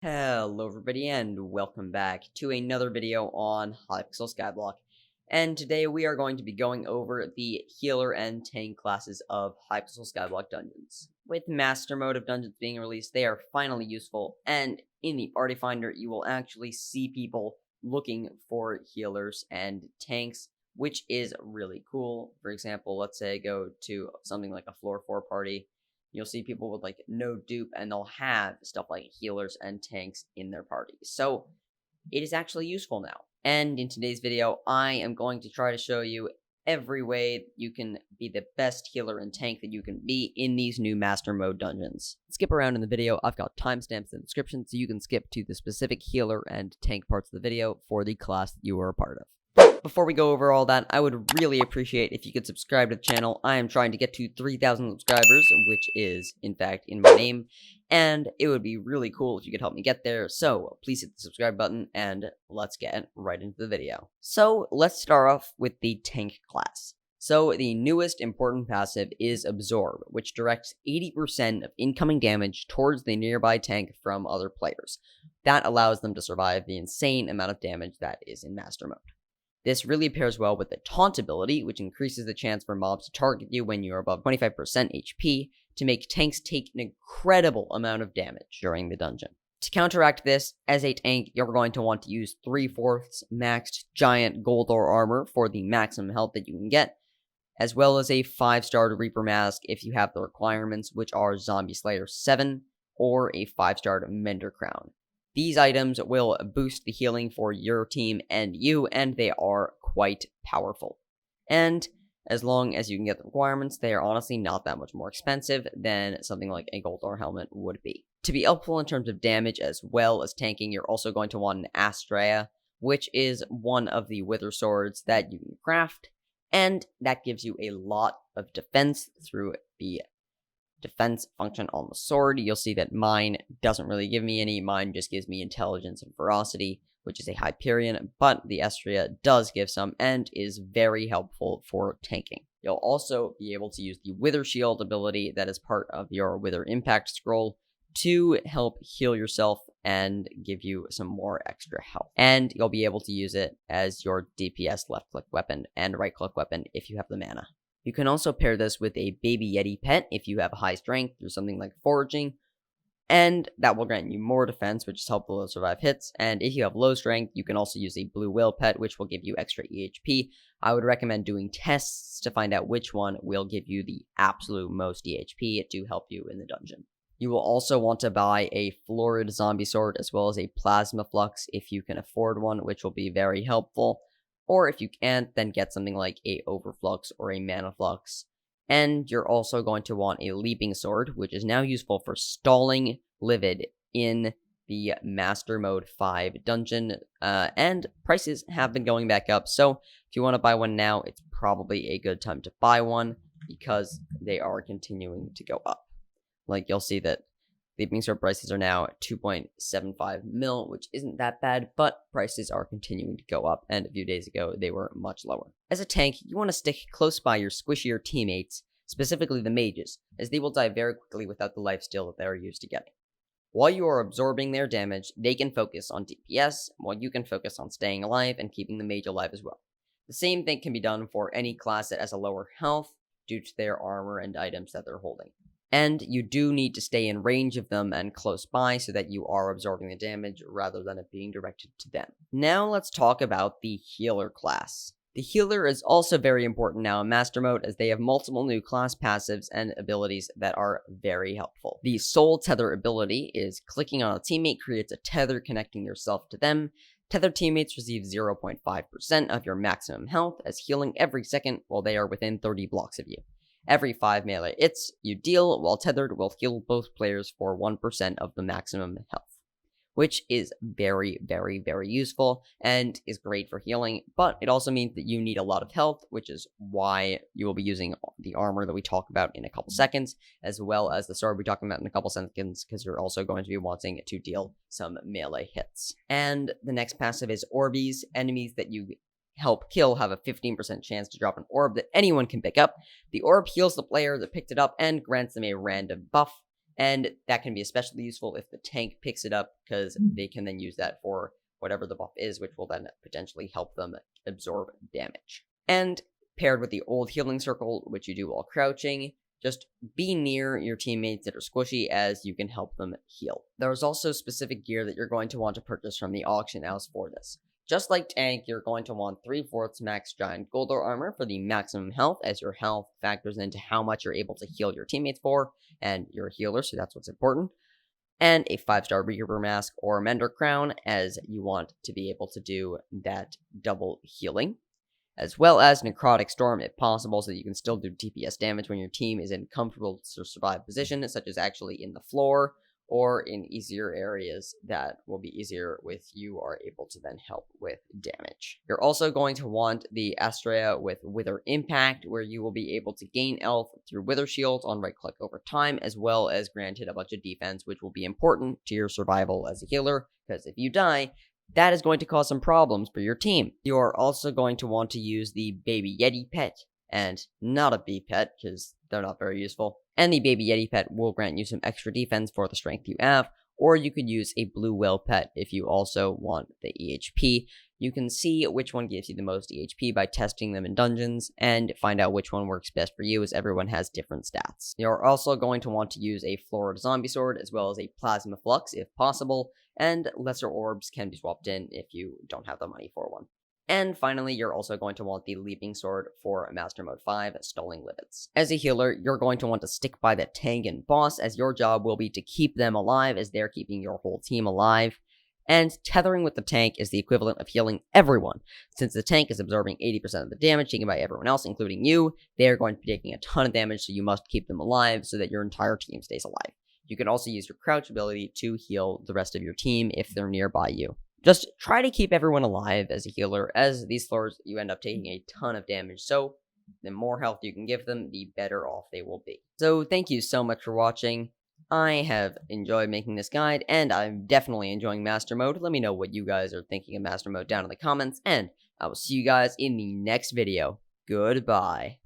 Hello everybody and welcome back to another video on Hypixel Skyblock. And today we are going to be going over the healer and tank classes of Hypixel Skyblock dungeons. With Master Mode of dungeons being released, they are finally useful, and in the Party Finder you will actually see people looking for healers and tanks, which is really cool. For example, let's say I go to something like a floor 4 party. You'll see people with like no dupe, and they'll have stuff like healers and tanks in their parties. So it is actually useful now. And in today's video, I am going to try to show you every way you can be the best healer and tank that you can be in these new Master Mode dungeons. Skip around in the video, I've got timestamps in the description so you can skip to the specific healer and tank parts of the video for the class that you are a part of. But before we go over all that, I would really appreciate if you could subscribe to the channel. I am trying to get to 3,000 subscribers, which is, in fact, in my name, and it would be really cool if you could help me get there, so please hit the subscribe button, and let's get right into the video. So, let's start off with the tank class. So, the newest important passive is Absorb, which directs 80% of incoming damage towards the nearby tank from other players. That allows them to survive the insane amount of damage that is in Master Mode. This really pairs well with the Taunt ability, which increases the chance for mobs to target you when you are above 25% HP, to make tanks take an incredible amount of damage during the dungeon. To counteract this, as a tank, you're going to want to use 3/4 maxed giant gold ore armor for the maximum health that you can get, as well as a 5-star Reaper Mask if you have the requirements, which are Zombie Slayer 7, or a 5-star Mender Crown. These items will boost the healing for your team and you, and they are quite powerful. And as long as you can get the requirements, they are honestly not that much more expensive than something like a gold ore helmet would be. To be helpful in terms of damage as well as tanking, you're also going to want an Astrea, which is one of the Wither Swords that you can craft, and that gives you a lot of defense through the defense function on the sword. You'll see that mine doesn't really give me any. Mine just gives me intelligence and ferocity, which is a Hyperion, but the Astrea does give some and is very helpful for tanking. You'll also be able to use the Wither Shield ability that is part of your Wither Impact scroll to help heal yourself and give you some more extra health. And you'll be able to use it as your DPS left-click weapon and right-click weapon if you have the mana. You can also pair this with a Baby Yeti pet if you have high strength or something like foraging, and that will grant you more defense, which is helpful to survive hits. And if you have low strength, you can also use a Blue Whale pet, which will give you extra EHP. I would recommend doing tests to find out which one will give you the absolute most EHP to help you in the dungeon. You will also want to buy a Florid Zombie Sword as well as a Plasma Flux if you can afford one, which will be very helpful. Or if you can't, then get something like a Overflux or a Mana Flux. And you're also going to want a Leaping Sword, which is now useful for stalling Livid in the Master Mode 5 dungeon. And prices have been going back up, so if you want to buy one now, it's probably a good time to buy one because they are continuing to go up. Like, you'll see that Leaping Sword prices are now at 2.75 mil, which isn't that bad, but prices are continuing to go up, and a few days ago, they were much lower. As a tank, you want to stick close by your squishier teammates, specifically the mages, as they will die very quickly without the lifesteal that they are used to getting. While you are absorbing their damage, they can focus on DPS, while you can focus on staying alive and keeping the mage alive as well. The same thing can be done for any class that has a lower health due to their armor and items that they're holding. And you do need to stay in range of them and close by so that you are absorbing the damage rather than it being directed to them. Now let's talk about the healer class. The healer is also very important now in Master Mode as they have multiple new class passives and abilities that are very helpful. The Soul Tether ability is clicking on a teammate creates a tether connecting yourself to them. Tethered teammates receive 0.5% of your maximum health as healing every second while they are within 30 blocks of you. Every 5 melee hits you deal while tethered will heal both players for 1% of the maximum health, which is very, very, very useful and is great for healing, but it also means that you need a lot of health, which is why you will be using the armor that we talk about in a couple seconds, as well as the sword we're talking about in a couple seconds, because you're also going to be wanting to deal some melee hits. And the next passive is Orbies. Enemies that you help kill have a 15% chance to drop an orb that anyone can pick up. The orb heals the player that picked it up and grants them a random buff, And that can be especially useful if the tank picks it up, because they can then use that for whatever the buff is, which will then potentially help them absorb damage. And paired with the old healing circle, which you do while crouching, just be near your teammates that are squishy, as you can help them heal. There's also specific gear that you're going to want to purchase from the auction house for this. Just like tank, you're going to want 3/4 max giant Goldor armor for the maximum health, as your health factors into how much you're able to heal your teammates for, and you're a healer, so that's what's important. And a 5-star Reaper mask or Mender crown, as you want to be able to do that double healing. As well as Necrotic Storm if possible, so that you can still do DPS damage when your team is in comfortable to survive position, such as actually in the floor, or in easier areas that will be easier with you are able to then help with damage. You're also going to want the Astrea with Wither Impact, where you will be able to gain health through Wither Shields on right click over time, as well as granted a bunch of defense, which will be important to your survival as a healer, because if you die, that is going to cause some problems for your team. You are also going to want to use the Baby Yeti pet, and not a bee pet, because they're not very useful. And the Baby Yeti pet will grant you some extra defense for the strength you have, or you could use a Blue Whale pet if you also want the EHP. You can see which one gives you the most EHP by testing them in dungeons, and find out which one works best for you, as everyone has different stats. You're also going to want to use a Florid Zombie Sword, as well as a Plasma Flux if possible, and lesser orbs can be swapped in if you don't have the money for one. And finally, you're also going to want the Leaping Sword for Master Mode 5, Stalling Livids. As a healer, you're going to want to stick by the tank and boss, as your job will be to keep them alive, as they're keeping your whole team alive. And tethering with the tank is the equivalent of healing everyone. Since the tank is absorbing 80% of the damage taken by everyone else, including you, they are going to be taking a ton of damage, so you must keep them alive so that your entire team stays alive. You can also use your crouch ability to heal the rest of your team if they're nearby you. Just try to keep everyone alive as a healer, as these floors you end up taking a ton of damage, so the more health you can give them, the better off they will be. So thank you so much for watching. I have enjoyed making this guide, and I'm definitely enjoying Master Mode. Let me know what you guys are thinking of Master Mode down in the comments, and I will see you guys in the next video. Goodbye.